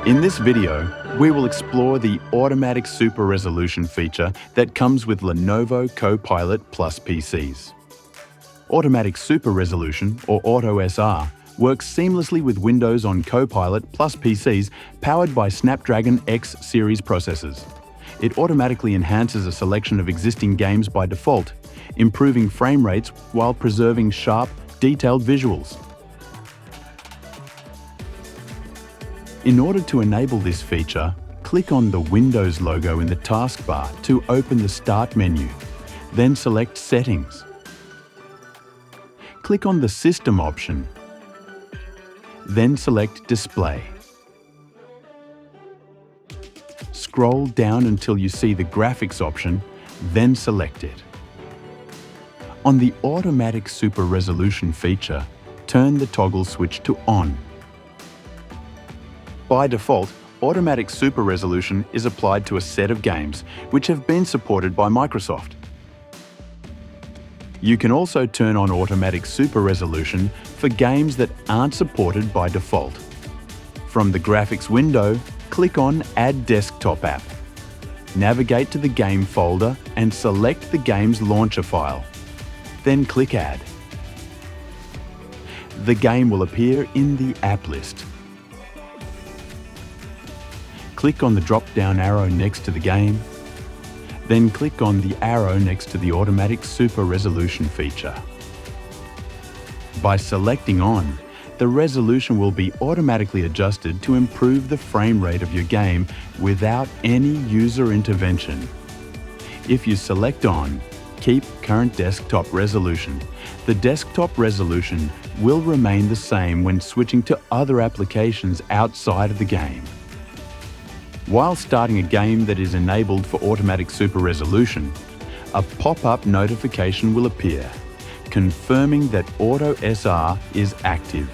In this video, we will explore the automatic super resolution feature that comes with Lenovo Copilot Plus PCs. Automatic super resolution, or Auto-SR, works seamlessly with Windows on Copilot Plus PCs powered by Snapdragon X Series processors. It automatically enhances a selection of existing games by default, improving frame rates while preserving sharp, detailed visuals. In order to enable this feature, click on the Windows logo in the taskbar to open the Start menu, then select Settings. Click on the System option, then select Display. Scroll down until you see the Graphics option, then select it. On the Automatic Super Resolution feature, turn the toggle switch to On. By default, Automatic Super Resolution is applied to a set of games which have been supported by Microsoft. You can also turn on Automatic Super Resolution for games that aren't supported by default. From the Graphics window, click on Add Desktop App. Navigate to the Game folder and select the game's launcher file. Then click Add. The game will appear in the App list. Click on the drop-down arrow next to the game, then click on the arrow next to the Automatic Super Resolution feature. By selecting On, the resolution will be automatically adjusted to improve the frame rate of your game without any user intervention. If you select On, keep current desktop resolution. The desktop resolution will remain the same when switching to other applications outside of the game. While starting a game that is enabled for Automatic Super Resolution, a pop-up notification will appear, confirming that Auto-SR is active.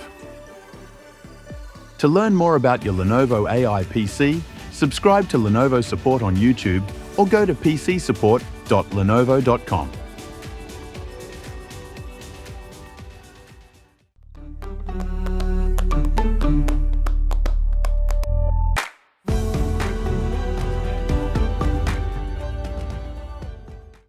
To learn more about your Lenovo AI PC, subscribe to Lenovo Support on YouTube or go to pcsupport.lenovo.com.